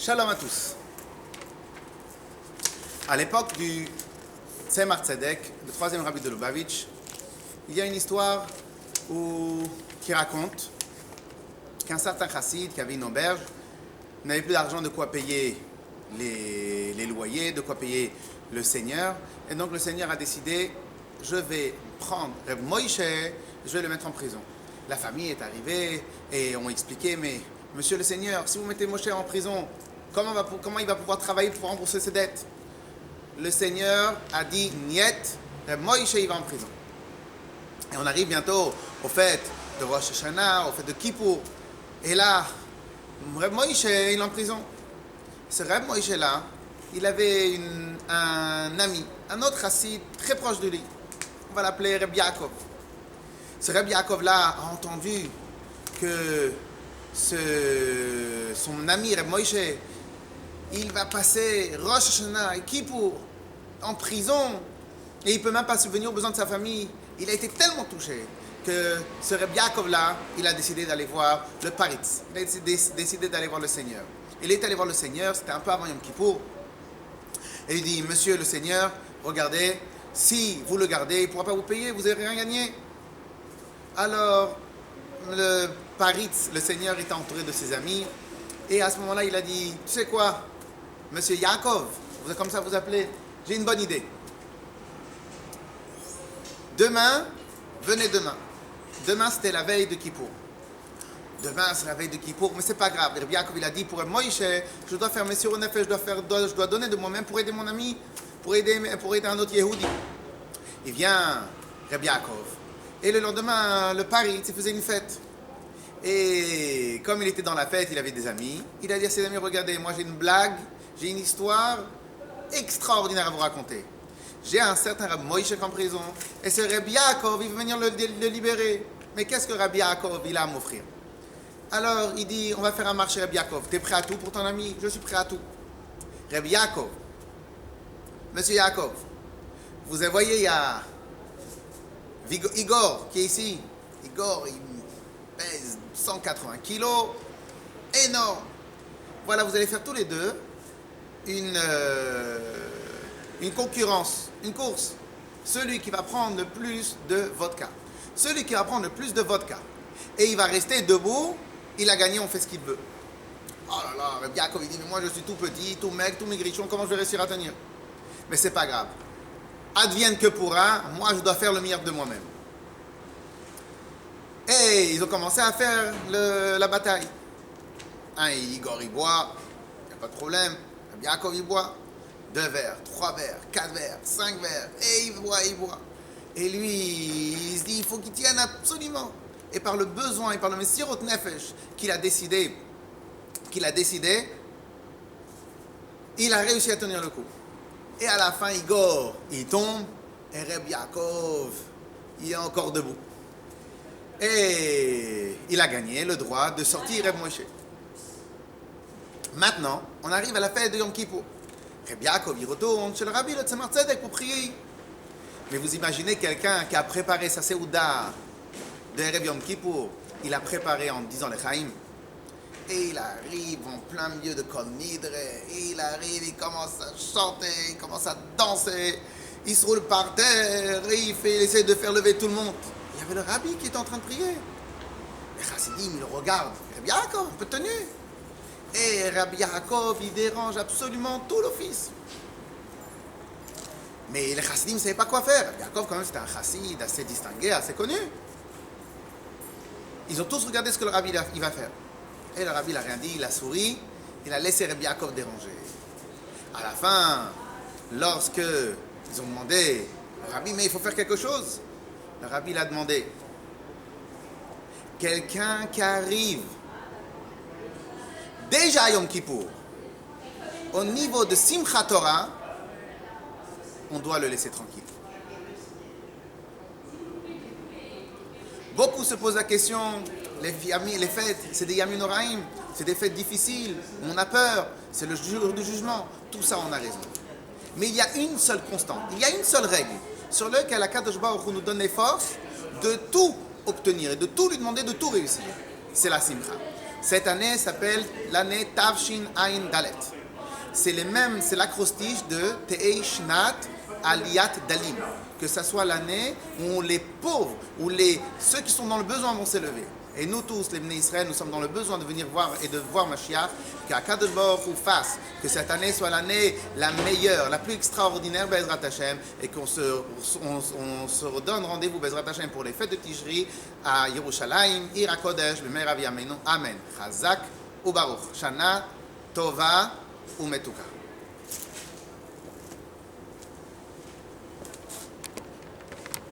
Shalom à tous. À l'époque du Tzemar Tzedek, le troisième rabbi de Lubavitch, il y a une histoire qui raconte qu'un certain chassid qui avait une auberge n'avait plus d'argent de quoi payer les loyers, de quoi payer le seigneur. Et donc le seigneur a décidé, je vais prendre Reb Moïse, je vais le mettre en prison. La famille est arrivée et ont expliqué, mais monsieur le seigneur, si vous mettez Moshe en prison, comment il va pouvoir travailler pour rembourser ses dettes? Le seigneur a dit, niet, Reb Moïse il va en prison. Et on arrive bientôt au fait de Rosh Hashanah, au fait de Kippour. Et là, Reb Moïse il est en prison. Ce Reb Moïse là, il avait un ami, un autre chassid très proche de lui. On va l'appeler Reb Yaakov. Ce Reb Yaakov là a entendu que son ami Reb Moïse, il va passer Rosh Hashanah et Kippour en prison et il ne peut même pas subvenir aux besoins de sa famille. Il a été tellement touché que ce Reb Yaakov là, il a décidé d'aller voir le Paritz. Il a décidé d'aller voir le Seigneur. Il est allé voir le Seigneur, c'était un peu avant Yom Kippour. Et il dit, monsieur le Seigneur, regardez, si vous le gardez, il ne pourra pas vous payer, vous n'avez rien gagné. Alors, le Paritz, le Seigneur, était entouré de ses amis. Et à ce moment-là, il a dit, tu sais quoi, monsieur Yaakov, comme ça vous appelez, j'ai une bonne idée. Demain, venez demain. Demain, c'était la veille de Kippour. Demain, c'est la veille de Kippour, mais c'est pas grave. Rabbi Yaakov, il a dit, pour Moïse, je dois faire Messirou Nefesh, je dois donner de moi-même pour aider mon ami, pour aider un autre Yehudi. Il vient, Rabbi Yaakov. Et le lendemain, le Paritz, il faisait une fête. Et comme il était dans la fête, il avait des amis. Il a dit à ses amis, regardez, moi j'ai une blague, j'ai une histoire extraordinaire à vous raconter. J'ai un certain Rabbi Moïse en prison, et ce Rabbi Yaakov, il veut venir le libérer. Mais qu'est-ce que Rabbi Yaakov, il a à m'offrir? Alors, il dit, on va faire un marché, Rabbi Yaakov. T'es prêt à tout pour ton ami? Je suis prêt à tout. Rabbi Yaakov, monsieur Yaakov, vous voyez, il y a Igor qui est ici. Igor, il pèse 180 kilos, énorme. Voilà, vous allez faire tous les deux une concurrence, une course. Celui qui va prendre le plus de vodka. Celui qui va prendre le plus de vodka. Et il va rester debout, il a gagné, on fait ce qu'il veut. Oh là là, Rabbi Yaakov, il dit, mais moi je suis tout petit, tout maigre, tout maigrichon, comment je vais réussir à tenir? Mais c'est pas grave. Advienne que pourra, moi je dois faire le meilleur de moi-même. Et ils ont commencé à faire la bataille. Igor il boit, il n'y a pas de problème. Rabbi Yaakov il boit 2 verres, 3 verres, 4 verres, 5 verres, et il boit. Et lui, il se dit, il faut qu'il tienne absolument. Et par le besoin et par le Messirut Nefesh qu'il a décidé, il a réussi à tenir le coup. Et à la fin, Igor, il tombe, et Rabbi Yaakov, il est encore debout. Et il a gagné le droit de sortir Reb Moshe. Maintenant, on arrive à la fête de Yom Kippour. Rabbi Yaakov, il retourne chez le rabbi, le Tzemar Tzedek, pour prier. Mais vous imaginez quelqu'un qui a préparé sa Seouda de Erev Yom Kippour, il a préparé en disant les Chaim, et il arrive en plein milieu de Kol Nidre, et il arrive, il commence à chanter, il commence à danser, il se roule par terre, et il essaie de faire lever tout le monde. Il y avait le rabbi qui était en train de prier. Les chassidim, ils le regardent. Rabbi Yaakov, un peu tenu. Et Rabbi Yaakov, il dérange absolument tout l'office. Mais les chassidim ne savaient pas quoi faire. Rabbi Yaakov, quand même, c'était un chassid assez distingué, assez connu. Ils ont tous regardé ce que le rabbi il va faire. Et le rabbi il n'a rien dit, il a souri, il a laissé Rabbi Yaakov déranger. À la fin, lorsque ils ont demandé, rabbi, mais il faut faire quelque chose. Le rabbi il a demandé, quelqu'un qui arrive déjà à Yom Kippour, au niveau de Simchat Torah, on doit le laisser tranquille. Beaucoup se posent la question, les fêtes, c'est des Yamin Noraim, c'est des fêtes difficiles, on a peur, c'est le jour du jugement, tout ça on a raison. Mais il y a une seule constante, il y a une seule règle, sur laquelle Akadosh Baruch Hu nous donne les forces de tout obtenir et de tout lui demander de tout réussir. C'est la simcha. Cette année s'appelle l'année Tavshin Ain Dalet. C'est l'acrostiche de Te'ei Shnat Aliyat Dalim. Que ce soit l'année où les pauvres, où ceux qui sont dans le besoin vont s'élever. Et nous tous, les Bnei Israël, nous sommes dans le besoin de venir voir et de voir Mashiach, qu'Akadosh Baruch Hu fasse que cette année soit l'année la meilleure, la plus extraordinaire, Bezrat Hashem, et qu'on se redonne rendez-vous, Bezrat Hashem, pour les fêtes de Tishri à Yerushalayim, Ir HaKodesh, B'meir Avi Amen. Chazak u'Baruch. Shana Tova u'Metuka.